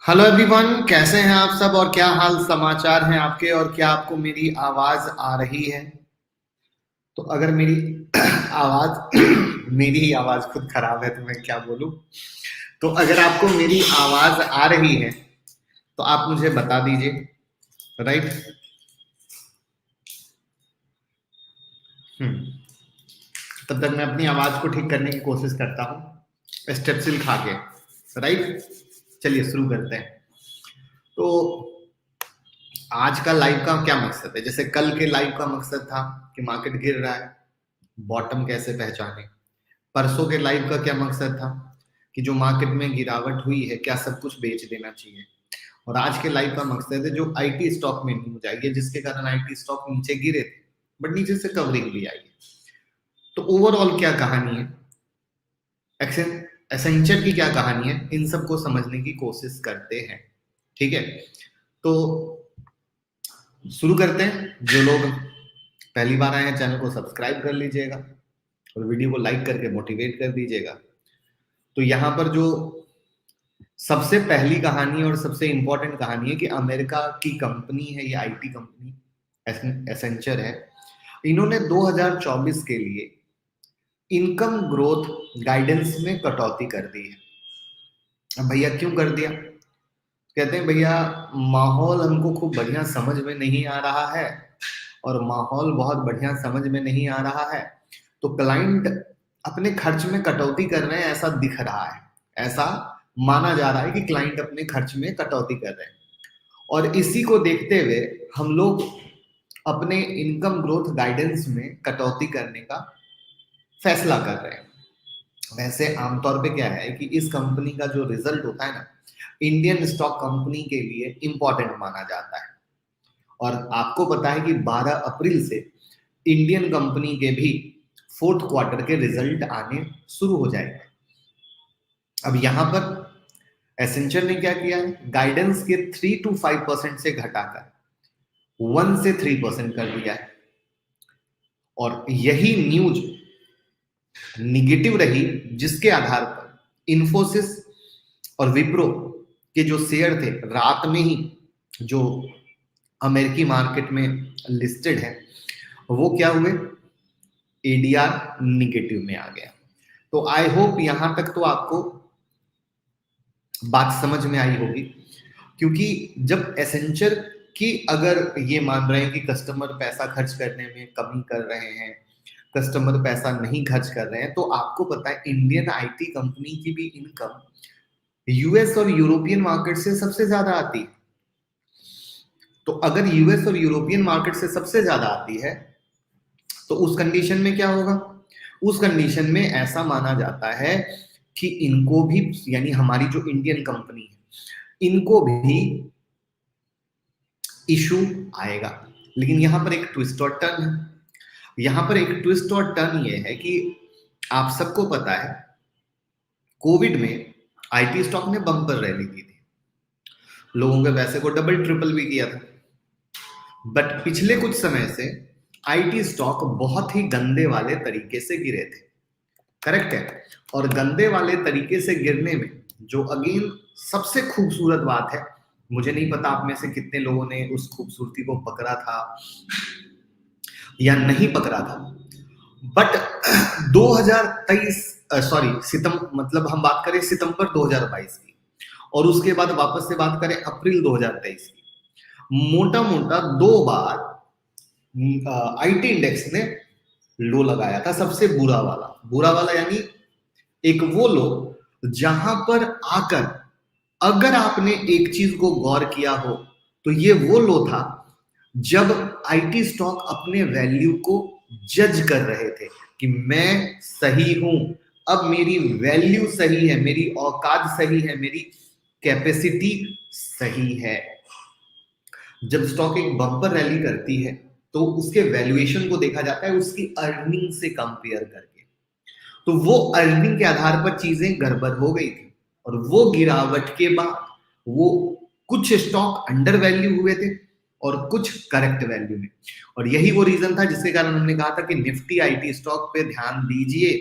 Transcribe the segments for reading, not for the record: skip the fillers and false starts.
Hello everyone, कैसे हैं आप सब और क्या हाल समाचार हैं आपके और क्या आपको मेरी आवाज आ रही है? तो अगर मेरी आवाज मेरी ही आवाज खुद खराब है तो मैं क्या बोलूं। तो अगर आपको मेरी आवाज आ रही है तो आप मुझे बता दीजिए। राइट। हम्म। तब तक मैं अपनी आवाज को ठीक करने की कोशिश करता हूँ स्टेप्सिल खा के। राइट। चलिए शुरू करते हैं। तो आज का लाइव का क्या मकसद है? जैसे कल के लाइव का मकसद था कि मार्केट गिर रहा है, बॉटम कैसे पहचाने। परसों के लाइव का क्या मकसद था कि जो मार्केट में गिरावट हुई है क्या सब कुछ बेच देना चाहिए। और आज के लाइव का मकसद है जो आईटी स्टॉक में न्यूज आई है जिसके कारण आईटी स्टॉक नीचे गिरे थे बट नीचे से कवरिंग भी आई है। तो ओवरऑल क्या कहानी है, एसेंचर की क्या कहानी है, इन सबको समझने की कोशिश करते हैं। ठीक है, तो शुरू करते हैं। जो लोग पहली बार आए हैं चैनल को सब्सक्राइब कर लीजिएगा और वीडियो को लाइक करके मोटिवेट कर दीजिएगा। तो यहाँ पर जो सबसे पहली कहानी और सबसे इंपॉर्टेंट कहानी है कि अमेरिका की कंपनी है, ये आईटी कंपनी एसेंचर है। इन्होंने 2024 के लिए इनकम ग्रोथ गाइडेंस में कटौती कर दी है। अब भैया क्यों कर दिया? कहते हैं भैया माहौल हमको खूब बढ़िया समझ में नहीं आ रहा है और माहौल बहुत बढ़िया समझ में नहीं आ रहा है तो क्लाइंट अपने खर्च में कटौती कर रहे हैं, ऐसा दिख रहा है। ऐसा माना जा रहा है कि क्लाइंट अपने खर्च में कटौती कर रहे हैं और इसी को देखते हुए हम लोग अपने इनकम ग्रोथ गाइडेंस में कटौती करने का फैसला कर रहे हैं। वैसे आमतौर पे क्या है कि इस कंपनी का जो रिजल्ट होता है ना, इंडियन स्टॉक कंपनी के लिए इंपॉर्टेंट माना जाता है। और आपको पता है कि 12 अप्रैल से इंडियन कंपनी के भी फोर्थ क्वार्टर के रिजल्ट आने शुरू हो जाएंगे। अब यहां पर एसेंचर ने क्या किया है, गाइडेंस के 3 to 5% से घटाकर 1 से 3% कर दिया है। और यही न्यूज निगेटिव रही जिसके आधार पर इन्फोसिस और विप्रो के जो शेयर थे रात में ही, जो अमेरिकी मार्केट में लिस्टेड है, वो क्या हुए, एडीआर निगेटिव में आ गया। तो आई होप यहां तक तो आपको बात समझ में आई होगी। क्योंकि जब एसेंचर की अगर ये मान रहे हैं कि कस्टमर पैसा खर्च करने में कमी कर रहे हैं, कस्टमर पैसा नहीं खर्च कर रहे हैं, तो आपको पता है इंडियन आईटी कंपनी की भी इनकम यूएस और यूरोपियन मार्केट से सबसे ज्यादा आती है। तो अगर यूएस और यूरोपियन मार्केट से सबसे ज्यादा आती है तो उस कंडीशन में क्या होगा? उस कंडीशन में ऐसा माना जाता है कि इनको भी, यानी हमारी जो इंडियन कंपनी है, इनको भी इशू आएगा। लेकिन यहां पर एक ट्विस्ट और टर्न है। यहां पर एक ट्विस्ट और टर्न ये है कि आप सबको पता है कोविड में आईटी स्टॉक ने बम्पर रैली की थी, लोगों के पैसे को डबल ट्रिपल भी किया था। बट पिछले कुछ समय से आईटी स्टॉक बहुत ही गंदे वाले तरीके से गिरे थे। करेक्ट है। और गंदे वाले तरीके से गिरने में जो अगेन सबसे खूबसूरत बात है, मुझे नहीं पता आप में से कितने लोगों ने उस खूबसूरती को पकड़ा था या नहीं पकड़ा था, बट 2023 मतलब हम बात करें सितंबर 2022 की और उसके बाद वापस से बात करें अप्रैल 2023 की, मोटा मोटा 2 बार आईटी इंडेक्स ने लो लगाया था। सबसे बुरा वाला यानी एक वो लो जहां पर आकर अगर आपने एक चीज को गौर किया हो तो ये वो लो था जब आईटी स्टॉक अपने वैल्यू को जज कर रहे थे कि मैं सही हूं, अब मेरी वैल्यू सही है, मेरी औकात सही है, मेरी कैपेसिटी सही है। जब स्टॉक एक बम्पर रैली करती है तो उसके वैल्यूएशन को देखा जाता है उसकी अर्निंग से कंपेयर करके। तो वो अर्निंग के आधार पर चीजें गड़बड़ हो गई थी और वो गिरावट के बाद वो कुछ स्टॉक अंडर वैल्यू हुए थे और कुछ करेक्ट वैल्यू में। और यही वो रीजन था जिसके कारण हमने कहा था कि निफ्टी आईटी स्टॉक पे ध्यान दीजिए,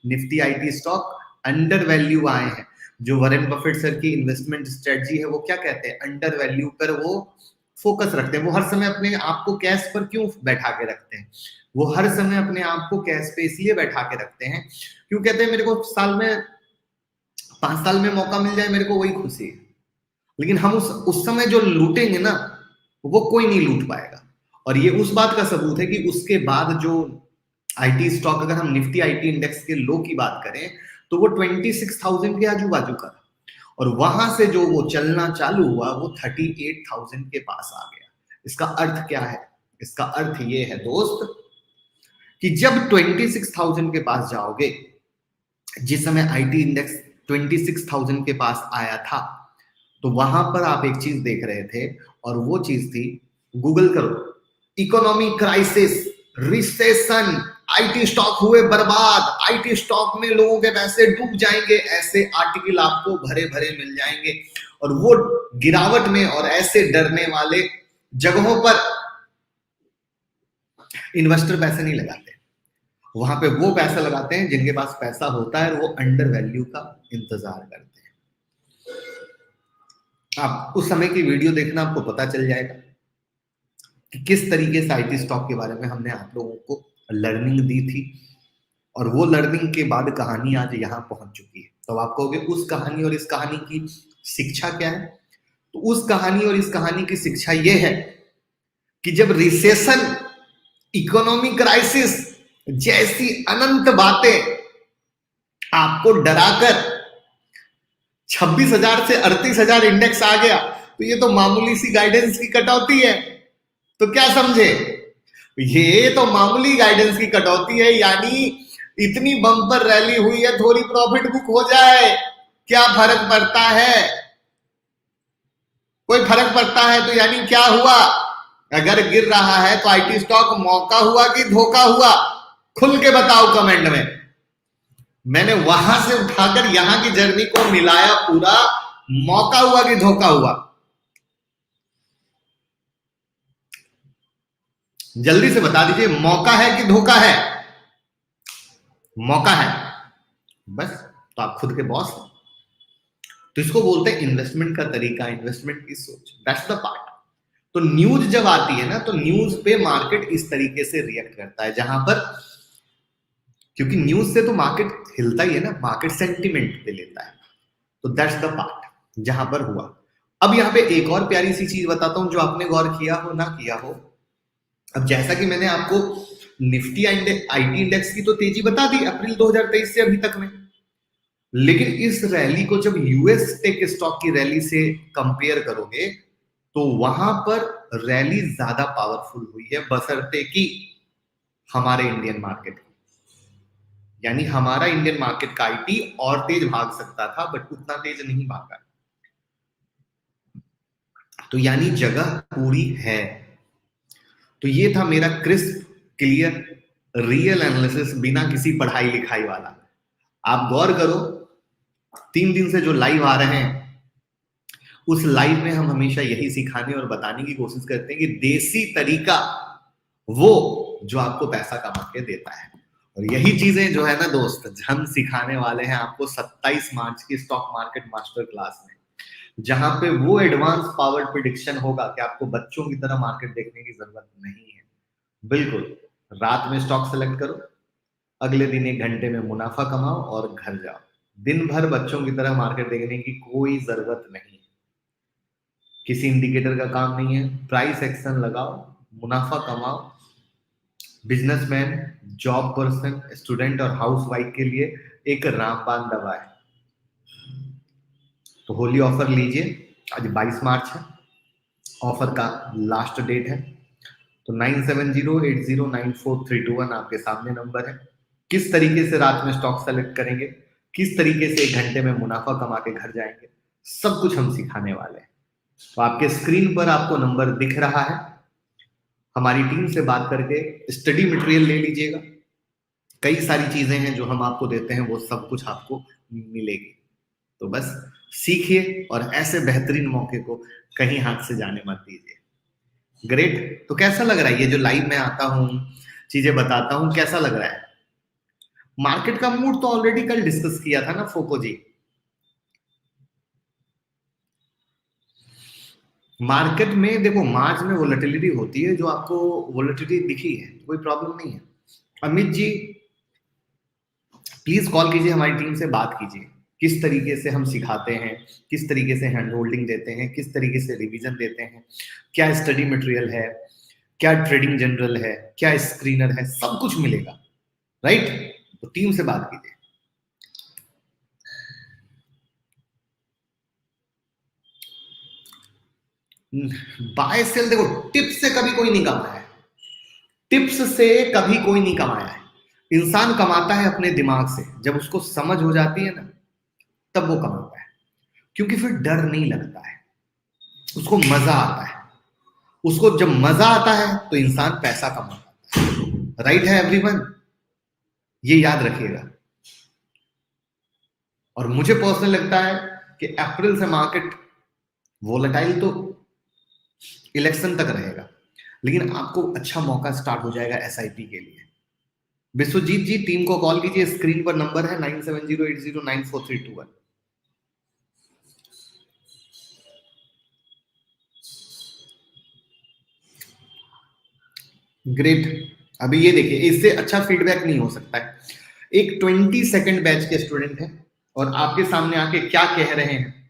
Nifty IT stock under value आए हैं। जो वॉरेन बफेट सर की इन्वेस्टमेंट स्ट्रेटजी है वो क्या कहते हैं, अंडर वैल्यू पर वो फोकस रखते हैं। वो हर समय अपने आप को कैश पर क्यों बैठा के रखते हैं, वो हर समय अपने आप को कैश पे इसलिए बैठा के रखते हैं क्यों, कहते हैं मेरे को साल में 5 साल में मौका मिल जाए मेरे को वही खुशी है। लेकिन हम उस समय जो लूटेंगे ना वो कोई नहीं लूट पाएगा। और ये उस बात का सबूत है कि उसके बाद जो आईटी स्टॉक, अगर हम निफ्टी आईटी इंडेक्स के लो की बात करें तो वो 26,000 के आजू बाजू का, और वहां से जो वो चलना चालू हुआ वो 38,000 के पास आ गया। इसका अर्थ क्या है, इसका अर्थ ये है दोस्त कि जब 26,000 के पास जाओगे, जिस समय आईटी इंडेक्स 26,000 के पास आया था, तो वहां पर आप एक चीज देख रहे थे और वो चीज थी, गूगल करो, economy crisis, recession, IT stock हुए बर्बाद, आईटी स्टॉक में लोगों के पैसे डूब जाएंगे, ऐसे आर्टिकल आपको भरे भरे मिल जाएंगे। और वो गिरावट में और ऐसे डरने वाले जगहों पर इन्वेस्टर पैसे नहीं लगाते, वहां पे वो पैसा लगाते हैं जिनके पास पैसा होता है, वो अंडर वैल्यू का इंतजार करते हैं। आप उस समय की वीडियो देखना, आपको पता चल जाएगा कि किस तरीके से आईटी स्टॉक के बारे में हमने आप लोगों को लर्निंग दी थी, और वो लर्निंग के बाद कहानी आज यहाँ पहुंच चुकी है। तो आप कहोगे उस कहानी और इस कहानी की शिक्षा क्या है, तो उस कहानी और इस कहानी की शिक्षा ये है कि जब रिसेशन, इकोनॉमी क्राइसिस जैसी अनंत बातें आपको डराकर 26,000 से 38,000 इंडेक्स आ गया, तो ये तो मामूली सी गाइडेंस की कटौती है। तो क्या समझे, ये तो मामूली गाइडेंस की कटौती है, यानी इतनी बम्पर रैली हुई है, थोड़ी प्रॉफिट बुक हो जाए, क्या फर्क पड़ता है, कोई फर्क पड़ता है? तो यानी क्या हुआ, अगर गिर रहा है तो आईटी स्टॉक मौका हुआ कि धोखा हुआ, खुल के बताओ कमेंट में। मैंने वहां से उठाकर यहां की जर्नी को मिलाया पूरा, मौका हुआ कि धोखा हुआ, जल्दी से बता दीजिए, मौका है कि धोखा है? मौका है, बस। तो आप खुद के बॉस हैं। तो इसको बोलते हैं इन्वेस्टमेंट का तरीका, इन्वेस्टमेंट की सोच, दैट्स द पार्ट। तो न्यूज जब आती है ना, तो न्यूज पे मार्केट इस तरीके से रिएक्ट करता है, जहां पर, क्योंकि न्यूज से तो मार्केट हिलता ही है ना, मार्केट सेंटिमेंट पे लेता है। तो दैट्स द पार्ट जहां पर हुआ। अब यहाँ पे एक और प्यारी सी चीज बताता हूं, जो आपने गौर किया हो ना किया हो। अब जैसा कि मैंने आपको निफ्टी आईटी इंडेक्स की तो तेजी बता दी अप्रैल 2023 से अभी तक में, लेकिन इस रैली को जब यूएस टेक स्टॉक की रैली से कंपेयर करोगे तो वहां पर रैली ज्यादा पावरफुल हुई है, बशर्ते कि हमारे इंडियन मार्केट, यानी हमारा इंडियन मार्केट का आईटी और तेज भाग सकता था, बट उतना तेज नहीं भागा। तो यानी जगह पूरी है। तो ये था मेरा क्रिस्प, क्लियर, रियल एनालिसिस, बिना किसी पढ़ाई लिखाई वाला। आप गौर करो, 3 दिन से जो लाइव आ रहे हैं, उस लाइव में हम हमेशा यही सिखाने और बताने की कोशिश करते हैं कि देसी तरीका वो जो आपको पैसा कमा के देता है। और यही चीजें जो है ना दोस्त, हम सिखाने वाले हैं आपको 27 मार्च की स्टॉक मार्केट मास्टर क्लास में, जहां पे वो एडवांस पावर प्रिडिक्शन होगा कि आपको बच्चों की तरह मार्केट देखने की जरूरत नहीं है। बिल्कुल, रात में स्टॉक सेलेक्ट करो, अगले दिन 1 घंटे में मुनाफा कमाओ और घर जाओ। दिन भर बच्चों की तरह मार्केट देखने की कोई जरूरत नहीं, किसी इंडिकेटर का काम नहीं है। प्राइस एक्शन लगाओ, मुनाफा कमाओ। बिजनेसमैन, जॉब पर्सन, स्टूडेंट और हाउस वाइफ के लिए एक रामबाण दवा है। तो होली ऑफर लीजिए, आज 22 मार्च है, ऑफर का लास्ट डेट है। तो 9708094321 आपके सामने नंबर है। किस तरीके से रात में स्टॉक सेलेक्ट करेंगे, किस तरीके से 1 घंटे में मुनाफा कमा के घर जाएंगे, सब कुछ हम सिखाने वाले हैं। तो आपके स्क्रीन पर आपको नंबर दिख रहा है, हमारी टीम से बात करके स्टडी मटेरियल ले लीजिएगा। कई सारी चीजें हैं जो हम आपको देते हैं, वो सब कुछ आपको मिलेगी। तो बस सीखिए और ऐसे बेहतरीन मौके को कहीं हाथ से जाने मत दीजिए। ग्रेट। तो कैसा लग रहा है ये जो लाइव में आता हूं, चीजें बताता हूं, कैसा लग रहा है? मार्केट का मूड तो ऑलरेडी कल डिस्कस किया था ना फोको जी, मार्केट में देखो मार्च में वोलेटिलिटी होती है, जो आपको वोलेटिलिटी दिखी है, कोई प्रॉब्लम नहीं है। अमित जी प्लीज कॉल कीजिए, हमारी टीम से बात कीजिए, किस तरीके से हम सिखाते हैं, किस तरीके से हैंड होल्डिंग देते हैं, किस तरीके से रिवीजन देते हैं, क्या स्टडी मटेरियल है, क्या ट्रेडिंग जनरल है, क्या स्क्रीनर है, सब कुछ मिलेगा, राइट? तो टीम से बात कीजिए। बाय सेल देखो, टिप्स से कभी कोई नहीं कमाया है, टिप्स से कभी कोई नहीं कमाया है। इंसान कमाता है अपने दिमाग से, जब उसको समझ हो जाती है ना, तब वो कमाता है, क्योंकि फिर डर नहीं लगता है, उसको मजा आता है। उसको जब मजा आता है तो इंसान पैसा कमाता है, राइट है एवरीवन? ये याद रखिएगा। और मुझे पर्सनल लगता है कि अप्रैल से मार्केट वोलेटाइल तो इलेक्शन तक रहेगा, लेकिन आपको अच्छा मौका स्टार्ट हो जाएगा एसआईपी के लिए। विश्वजीत जी टीम को कॉल कीजिए, स्क्रीन पर नंबर है 9708094321। ग्रेट। अभी ये देखिए, इससे अच्छा फीडबैक नहीं हो सकता है। एक 20 सेकंड बैच के स्टूडेंट है और आपके सामने आके क्या कह रहे हैं,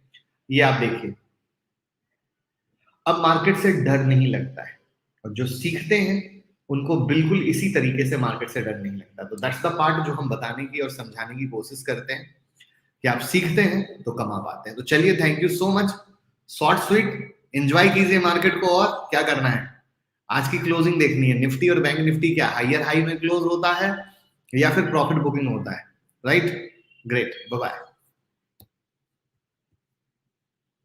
ये आप देखिए। अब मार्केट से डर नहीं लगता है, और जो सीखते हैं उनको बिल्कुल इसी तरीके से मार्केट से डर नहीं लगता। तो दैट्स द पार्ट जो हम बताने की और समझाने की कोशिश करते हैं, कि आप सीखते हैं तो कमा पाते हैं। तो चलिए, thank you so much, short sweet, enjoy कीजिए मार्केट को। और क्या करना है, आज की क्लोजिंग देखनी है, निफ्टी और बैंक निफ्टी क्या हायर हाई में क्लोज होता है या फिर प्रॉफिट बुकिंग होता है, राइट? Great, bye bye.